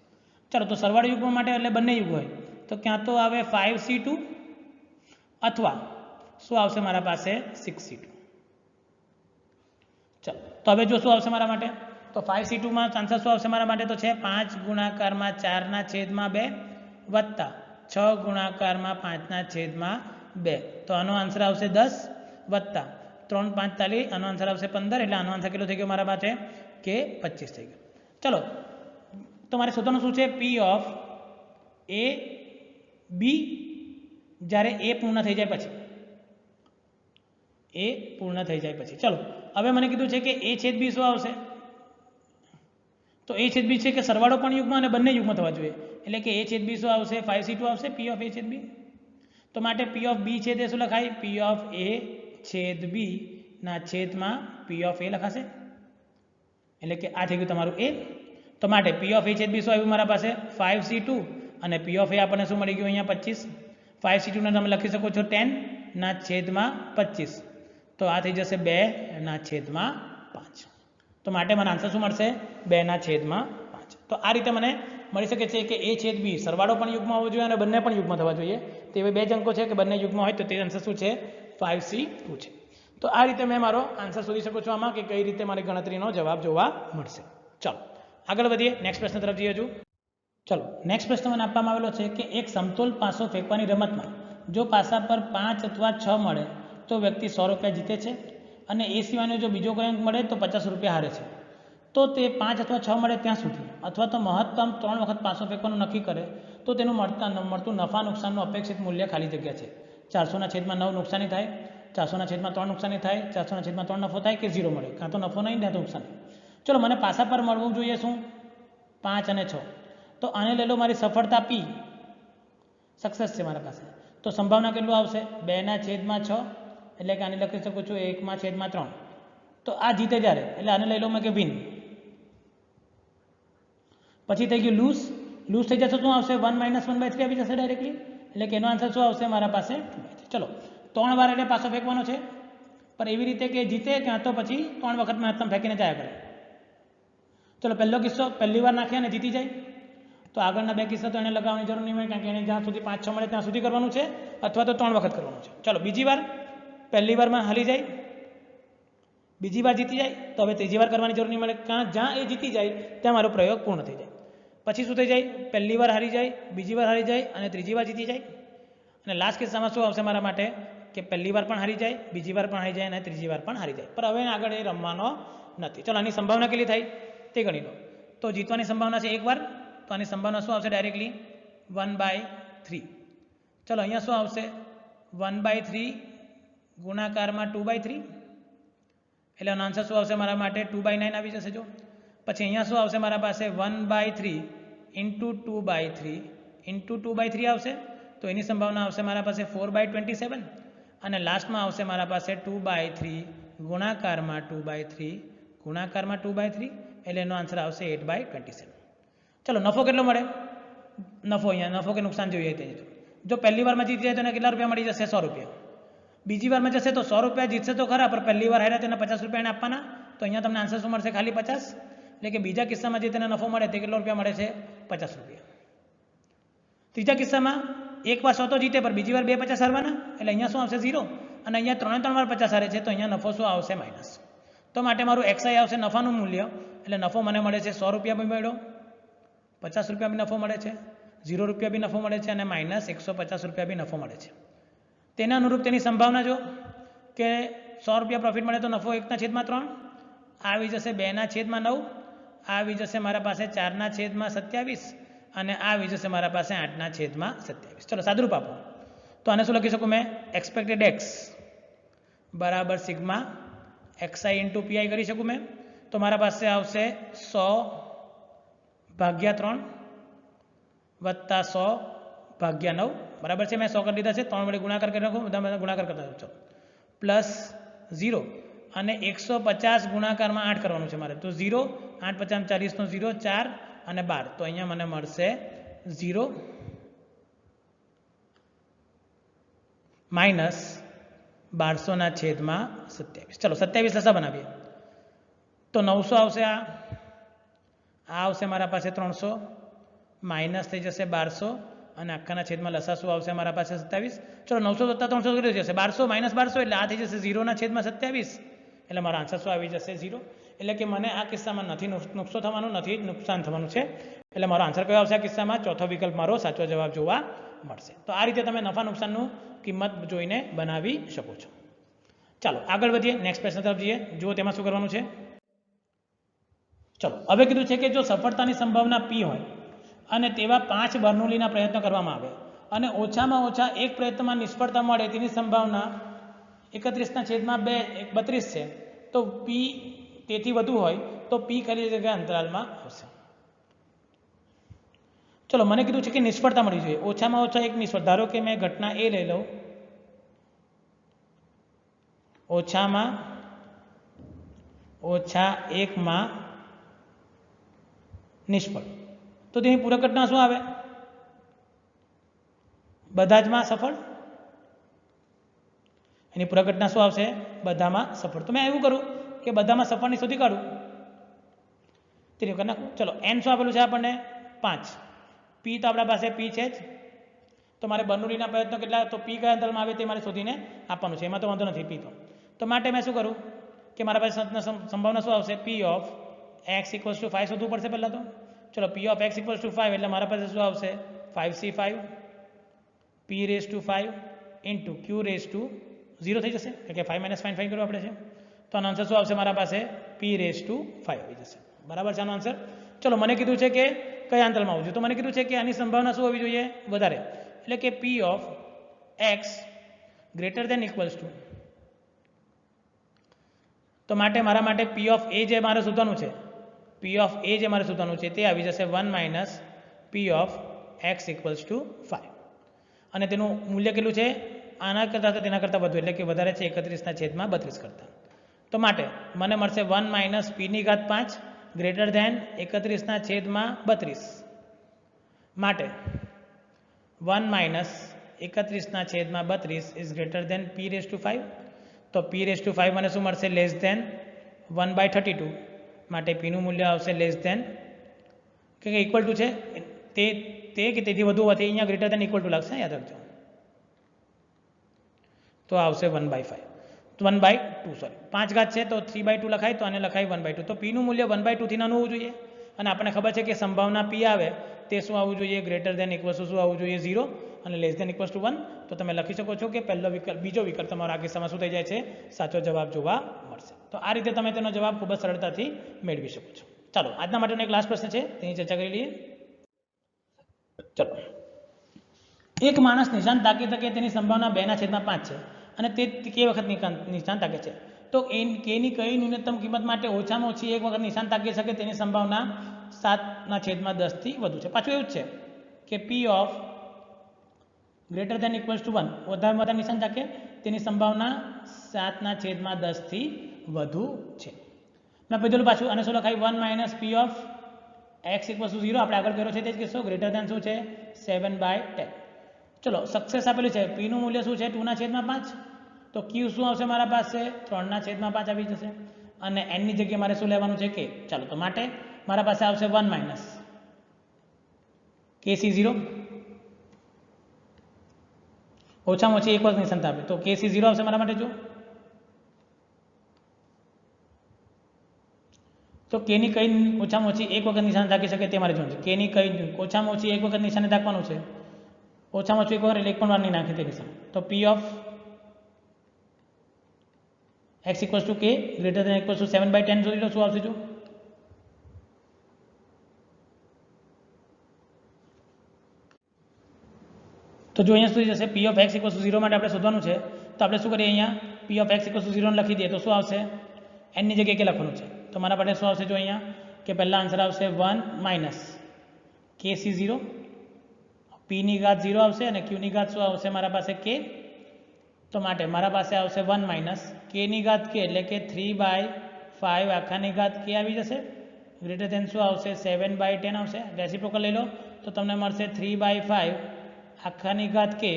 ચલો તો સરવાળો યુગ્મ માટે એટલે બંને યુગ્મ હોય, તો ક્યાં તો આવે 5c2 અથવા શું આવશે મારા પાસે? 6c2. ચલો તો હવે જો શું આવશે મારા માટે? તો 5c2માં આન્સર શું આવશે મારા માટે? તો છે 5 ગુણાકારમાં 4/2 વત્તા 6 ગુણાકારમાં 5/2. તો આનો આન્સર આવશે 10 વત્તા 3 5 40, આનો આન્સર આવશે 15, એટલે આનો આન્સર કેટલો થઈ ગયો મારા માટે? કે 25 થઈ ગયો. ચલો તો મારે શોધવાનું શું છે? પી ઓફ એ બી જ્યારે એ પૂર્ણ થઈ જાય પછી, એ પૂર્ણ થઈ જાય પછી. ચલો હવે મને કીધું છે કે એ છેદ બી શું આવશે? તો એ છેદ બી છે કે સરવાળો પણ યુગ્મ અને બંને યુગ્મ થવા જોઈએ, એટલે કે એ છેદ બી શું આવશે 5c2 આવશે પી ઓફ એ છેદ બી. તો માટે પી ઓફ બી છે તે શું લખાય, પી ઓફ એ છેદ બી ના છેદમાં પી ઓફ એ લખાશે, એટલે કે આ થઈ ગયું તમારું એ. તો માટે પી ઓફ એ છેદ બી શું આવ્યું મારા પાસે 5c2 અને પી ઓફ એ આપણને શું મળી ગયું અહીંયા 25. 5c2 ને તમે લખી શકો છો 10 ના છેદમાં 25, તો આ થઈ જશે 2 ના છેદમાં 5. તો માટે મને આન્સર શું મળશે 2 ના છેદમાં 5. તો આ રીતે મને મળી શકે છે કે એ છેદ બી સરવાળો પણ યુગ્મ હોવો જોઈએ અને બંને પણ યુગ્મ થવા જોઈએ. તે બે જ અંકો છે કે બંને યુગ્મ હોય તો તે આન્સર શું છે 5c2 છે. તો આ રીતે મેં મારો આન્સર શોધી શકું છું આમાં કે કઈ રીતે મારી ગણતરીનો જવાબ જોવા મળશે. ચાલો આગળ વધીએ, નેક્સ્ટ પ્રશ્ન તરફ જઈએ. ચલો નેક્સ્ટ પ્રશ્ન મને આપવામાં આવેલો છે કે એક સમતોલ પાસો ફેંકવાની રમતમાં જો પાસા પર 5 અથવા 6 મળે તો વ્યક્તિ 100 રૂપિયા જીતે છે અને એ સિવાયનો જો બીજો કોઈ અંક મળે તો 50 રૂપિયા હારે છે. તો તે 5 અથવા 6 મળે ત્યાં સુધી અથવા તો મહત્તમ 3 વખત પાસો ફેંકવાનું નક્કી કરે તો તેનું મળતું નફા નુકસાનનું અપેક્ષિત મૂલ્ય ખાલી જગ્યા છે 400/9 નુકસાની થાય, 400/3 નુકસાની થાય, 400/3 નફો થાય કે 0 મળે, કાં તો નફો નહીં કાં તો નુકસાન. ચલો મને પાસા પર મળવું જોઈએ શું 5 અને 6. તો આને લઈ લો મારી સફળતા પી, સક્સેસ છે મારા પાસે. તો સંભાવના કેટલું આવશે 2/6, એટલે કે આને લખી શકું છું 1/3. તો આ જીતે જ્યારે એટલે આને લઈ લો મેં કે વિન. પછી થઈ ગયું લૂઝ થઈ જશે, શું આવશે 1 - 1/3 આવી જશે ડાયરેક્ટલી, એટલે કે એનો આન્સર શું આવશે મારા પાસે 2/3. ચલો 3 વાર એટલે પાછો ફેંકવાનો છે, પણ એવી રીતે કે જીતે ક્યાં તો પછી 3 વખત મહત્તમ ફેંકીને જાય કરે. ચલો પહેલો કિસ્સો પહેલી વાર નાખ્યા અને જીતી જાય, તો આગળના 2 કિસ્સા તો એને લગાવવાની જરૂર નહીં હોય, કારણ કે એને જ્યાં સુધી 5-6 મળે ત્યાં સુધી કરવાનું છે અથવા તો 3 વખત કરવાનું છે. ચલો બીજી વાર, પહેલી વારમાં હારી જાય, બીજી વાર જીતી જાય તો હવે ત્રીજી વાર કરવાની જરૂર નહીં મળે, કારણ જ્યાં એ જીતી જાય ત્યાં મારો પ્રયોગ પૂર્ણ થઈ જાય. પછી શું થઈ જાય, પહેલી વાર હારી જાય, બીજી વાર હારી જાય અને ત્રીજી વાર જીતી જાય. અને લાસ્ટ કિસ્સામાં શું આવશે મારા માટે કે પહેલી વાર પણ હારી જાય, બીજી વાર પણ હારી જાય અને ત્રીજી વાર પણ હારી જાય, પણ હવે આગળ એ રમવાનો નથી. ચલો આની સંભાવના કેટલી થાય તે ગણી લો. તો જીતવાની સંભાવના છે 1 વાર, તો આની સંભાવના શું આવશે ડાયરેક્ટલી 1/3. ચલો અહીંયા શું આવશે 1/3 ગુણાકારમાં 2/3, એટલે આનો આન્સર શું આવશે મારા માટે 2/9 આવી જશે. જો પછી અહીંયા શું આવશે મારા પાસે 1/3 × 2/3 × 2/3 આવશે, તો એની સંભાવના આવશે મારા પાસે 4/27 અને લાસ્ટમાં આવશે મારા પાસે 2/3 ગુણાકારમાં 2/3 ગુણાકારમાં 2/3, એટલે એનો આન્સર આવશે 8/27. ચલો નફો કેટલો મળે, નફો અહીંયા નફો કે નુકસાન જોઈએ તે. જો પહેલી વારમાં જીતી જાય તો એને કેટલા રૂપિયા મળી જશે 100 રૂપિયા. બીજી વારમાં જશે તો 100 રૂપિયા જીતશે તો ખરા, પણ પહેલી વાર હાર્યા તેને 50 રૂપિયા એને આપવાના, તો અહીંયા તમને આન્સર શું મળશે ખાલી 50, એટલે કે બીજા કિસ્સામાં જે તેને નફો મળે તે કેટલો રૂપિયા મળે છે 50 રૂપિયા. ત્રીજા કિસ્સામાં એક વાર 100 તો જીતે પણ બીજી વાર 2 50 હારવાના, એટલે અહીંયા શું આવશે 0 અને અહીંયા 3 વાર 50 હારે છે, તો અહીંયા નફો શું આવશે માઇનસ. તો માટે મારું XI આવશે નફાનું મૂલ્ય, એટલે નફો મને મળે છે 100 રૂપિયા બી મળ્યો, 50 રૂપિયા બી નફો મળે છે, 0 રૂપિયા બી નફો મળે છે અને -150 રૂપિયા બી નફો મળે છે. તેના અનુરૂપ તેની સંભાવના જો કે 100 રૂપિયા પ્રોફિટ મળે તો નફો 1/3 આવી જશે, 2/9 આવી જશે મારા પાસે, 4/27 અને આવી જશે મારા પાસે 8/27. ચલો સાદુરૂપ આપો તો આને શું લખી શકું મેં, એક્સપેક્ટેડ એક્સ બરાબર સિગ્મા XI × PI કરી શકું મેં. તો મારા પાસે આવશે 100/3 વત્તા 100/9 બરાબર છે. મેં 100 કરી દીધા છે, 3 વડે ગુણાકાર કરી નાખું, બધા ગુણાકાર કરતા જાઓ, પ્લસ 0 અને 150 ગુણાકારમાં 8 કરવાનું છે મારે, તો 0 8 × 50 = 40 નો 0 4 અને 12, તો અહીંયા મને મળશે 0 માઇનસ 1200/27. ચલો 27 લસા બનાવીએ તો 900 આવશે, આ આવશે મારા પાસે 300, માઇનસ થઈ જશે 1200 અને આખાના છેદમાં લસા શું આવશે મારા પાસે 27. ચલો 900 + 300 કેટલું જશે 1200 - 1200, એટલે આ થઈ જશે 0/27, એટલે મારો આન્સર શું આવી જશે 0. એટલે કે મને આ કિસ્સામાં નથી નુકસાન થવાનું, નથી નુકસાન થવાનું છે, એટલે મારો આન્સર કયો આવશે આ કિસ્સામાં, ચોથો વિકલ્પ મારો સાચો જવાબ જોવા મળશે. તો આ રીતે તમે નફા નુકસાનનું કિંમત જોઈને બનાવી શકો છો. ચાલો આગળ વધીએ, નેક્સ્ટ પ્રશ્ન તરફ જઈએ. જુઓ તેમાં શું કરવાનું છે. ચલો હવે કીધું છે કે જો સફળતાની સંભાવના P હોય અને તેવા 5 બર્નોલીના પ્રયત્નો કરવામાં આવે અને ઓછામાં ઓછા એક પ્રયત્નમાં નિષ્ફળતા મળે તેની સંભાવના 31/2 32 છે, તો P તેથી વધુ હોય તો P ખાલી જગ્યા અંતરાલમાં આવશે. ચલો મને કીધું છે કે નિષ્ફળતા મળી જોઈએ, ઓછામાં ઓછા એક નિષ્ફળ, ધારો કે મેં ઘટના એ લઈ લઉં, ઓછામાં ઓછા એકમાં નિષ્ફળ, તો તેની પૂરક ઘટના શું આવે? બધા જ માં સફળ. એની પૂરક ઘટના શું આવશે? બધામાં સફળ. તો મેં એવું કરું કે બધામાં સફળની શોધી કાઢું, તેની કરી નાખું. ચલો એન શું આપેલું છે આપણને? 5. પી તો આપણા પાસે પી છે જ, તો મારે બર્નોલીના પ્રયત્નો કેટલા, તો પી કયા અંતરાલમાં આવે તે મારે શોધીને આપવાનું છે, એમાં તો વાંધો નથી પી તો માટે મેં શું કરું કે મારા પાસે સંભાવના શું આવશે? પી ઓફ એક્સ ઇક્વલ્સ ટુ 5 શોધવું પડશે પહેલાં તો. ચલો પી ઓફ એક્સ ઇક્વલ્સ ટુ 5 એટલે મારા પાસે શું આવશે? 5c5 P raise to 5 into Q raise to 0 થઈ જશે, એટલે કે 5 - ફાઇન ફાઇન કરવું આપણે છે, તો આનો આન્સર શું આવશે મારા પાસે? પી રેસ ટુ 5 આવી જશે. બરાબર છે આનો આન્સર. ચલો મને કીધું છે કે કયા અંતરાલમાં આવવું જોઈએ, તો મને કીધું છે કે આની સંભાવના શું હોવી જોઈએ? વધારે, એટલે કે P of x greater than equals to, તો માટે મારા માટે પી ઓફ એ જે મારે શોધવાનું છે, પી ઓફ એ જે મારે શોધવાનું છે તે આવી જશે 1 - પી ઓફ એક્સ ઇક્વલ્સ ટુ 5, અને તેનું મૂલ્ય કેટલું છે? આના કરતાં તેના કરતાં વધુ, એટલે કે વધારે છે 31/32 કરતાં. તો માટે મને મળશે 1 - પીની ઘાત 5 ગ્રેટર ધેન 31/32, માટે 1 - 31/32 is greater than P raise to 5, તો પી રેસ ટુ 5 મને શું મળશે? લેસ ધેન 1/32, માટે પીનું મૂલ્ય આવશે લેસ ધેન, કે ઇક્વલ ટુ છે તે કે તેથી વધુ હોવાથી અહીંયા ગ્રેટર ધેન ઇક્વલ ટુ લાગશે, યાદ રાખજો. તો આવશે 1/5, 1/2 સોરી, 5 ઘાત છે તો 3/2 લખાય, તો આને લખાય 1/2, તો પીનું મૂલ્ય 1/2 થી નાનું હોવું જોઈએ, અને આપણને ખબર છે કે સંભાવના પી આવે તે શું આવવું જોઈએ? ગ્રેટર ધેન ઇક્વલ્સ ટુ શું આવવું જોઈએ? 0, અને લેસ ધેન ઇક્વલ્સ ટુ 1. તો તમે લખી શકો છો કે પહેલો વિકલ્પ, બીજો વિકલ્પ તમારો આ કિસ્સામાં શું થઈ જાય છે? સાચો જવાબ જોવા મળશે. તો આ રીતે તમે તેનો જવાબ ખૂબ જ સરળતાથી મેળવી શકો છો. ચાલો આજના માટેનો એક લાસ્ટ પ્રશ્ન છે, તેની ચર્ચા કરી લઈએ. ચલો, એક માણસ નિશાન તાકી શકે તેની સંભાવના 2/5 છે, અને તે કે વખત નિશાન તાકે છે, તો કેની કઈ ન્યૂનતમ કિંમત માટે ઓછામાં ઓછી એક વખત નિશાન તાકી શકે તેની સંભાવના 7/10 થી વધુ છે. પાછું એવું જ છે કે P of greater than equals to 1, વધારે વધારે નિશાન તાકે તેની સંભાવના 7/10 થી વધુ છે. મેં કીધેલું પાછું, અને શું લખાય? 1 - પી ઓફ એક્સ ઇક્વલ્સ ટુ 0, આપણે આગળ કર્યો છે તે જ કિસ્સો, ગ્રેટર ધેન શું છે? 7/10. ચલો સક્સેસ આપેલું છે, પીનું મૂલ્ય શું છે? 2/5, તો ક્યુ શું આવશે મારા પાસે? 3/5 આવી જશે, અને એનની જગ્યાએ મારે શું લેવાનું છે? કે. ચાલો તો માટે મારા પાસે આવશે 1 - KC0, ઓછામાં ઓછી એક વખત નિશાન આપે, તો KC0 આવશે મારા માટે. જો તો કેની કઈ ઓછામાં ઓછી એક વખત નિશાન તાકી શકે તે મારે જોવાનું છે. કેની કઈ ઓછામાં ઓછી એક વખત નિશાને તાકવાનું છે, ઓછામાં ઓછું એક વખત, એટલે એક પણ વાર નહીં નાખે તે નિશાન. તો પી ઓફ એક્સ ઇક્વલ્સ ટુ કે ગ્રેટર ધેન ઇક્વલ્સ ટુ 7/10 જોઈ લો શું આવશે. જો તો જો અહીંયા શું જશે? પી ઓફ એક્સ ઇક્વલ્સ ટુ 0 માટે આપણે શોધવાનું છે, તો આપણે શું કરીએ? અહીંયા પી ઓફ એક્સ ઇક્વલ્સ ટુ 0 લખી દઈએ, તો શું આવશે? એનની જગ્યાએ કે લખવાનું છે, તો મારા પાસે શું આવશે? જો અહીંયા કે પહેલા આન્સર આવશે 1 - KC0, પીની ઘાત 0 આવશે, અને ક્યુની ઘાત શું આવશે મારા પાસે? કે. તો માટે મારા પાસે આવશે 1 - કેની ઘાત કે, એટલે કે 3/5 આખાની ઘાત કે આવી જશે, ગ્રેટર ધેન શું આવશે? 7/10 આવશે. રેસિપ્રોકલ લઈ લો તો તમને મળશે 3/5 આખાની ઘાત કે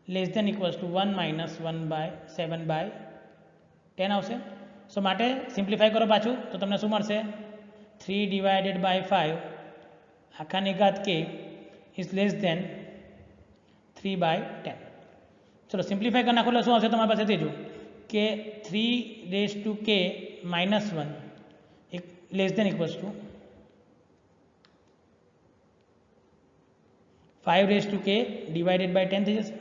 લેસ ધેન ઇક્વલ્સ ટુ 1 - 7/10 આવશે. સો માટે સિમ્પ્લિફાય કરો પાછું, તો તમને શું મળશે? 3/5 આખાની ઘાત કે ઇઝ લેસ ધેન 3/10. ચલો સિમ્પ્લિફાય કરી નાખો એટલે શું આવશે તમારી પાસે? ત્રીજું કે 3 - (1) લેસ ધેન ઇક્વલ્સ ટુ 5 / 10 થઈ જશે.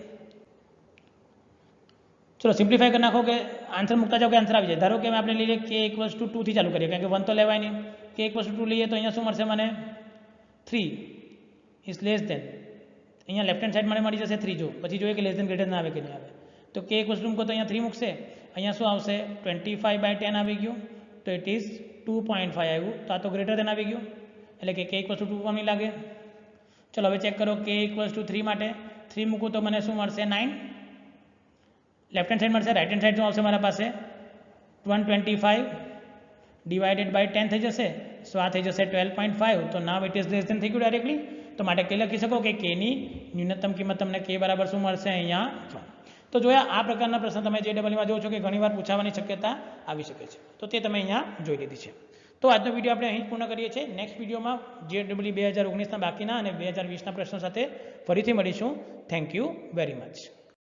ચલો સિમ્પ્લિફાય કરી નાખો કે આન્સર મૂકતા જાઓ કે આન્સર આવી જાય. ધારો કે આપણે લઈએ કે ઇક્વલ્સ ટુ 2 થી ચાલુ કરીએ, કારણ કે 1 તો લેવાય નહીં. કે ઇક્વલ્સ ટુ 2 લઈએ તો અહીંયા શું મળશે મને? 3 ઇઝ લેસ ધેન, અહીંયા લેફ્ટ હેન્ડ સાઈડ મને મળી જશે 3. જો પછી જોઈએ કે લેસ ધેન ગ્રેટર ના આવે કે નહીં આવે, તો કે ઇક્વલ્સ ટુ મૂકો તો અહીંયા 3 મૂકશે, અહીંયા શું આવશે? 25/10 આવી ગયું, તો ઇટ ઇઝ 2.5 આવ્યું, તો આ તો ગ્રેટર ધેન આવી ગયું, એટલે કે ઇક્વલ્સ ટુ 2 કોની લાગે? ચલો હવે ચેક કરો કે =3 માટે 3 મૂકું તો મને શું મળશે 9, લેફ્ટ હેન્ડ સાઈડ મળશે, રાઈટ હેન્ડ સાઈડ શું આવશે મારા પાસે 125 ડિવાઇડેડ બાય 10 થઈ જશે, સો આ થઈ જશે 12.5. તો now it is less than થઈ ગયું ડાયરેક્ટલી. તો માટે કે લખી શકો કે કેની ન્યૂનતમ કિંમત તમને કે બરાબર શું મળશે અહીંયા 3. તો જોયા આ પ્રકારના પ્રશ્ન તમે JEEમાં જોવો છો કે ઘણીવાર પૂછાવાની શક્યતા આવી શકે છે, તો તે તમે અહીંયા જોઈ લીધી છે. તો આજનો વિડીયો આપણે અહીં જ પૂર્ણ કરીએ છીએ. નેક્સ્ટ વિડીયોમાં JEE 2019ના બાકીના અને 2020ના પ્રશ્નો સાથે ફરીથી મળીશું. Thank you very much.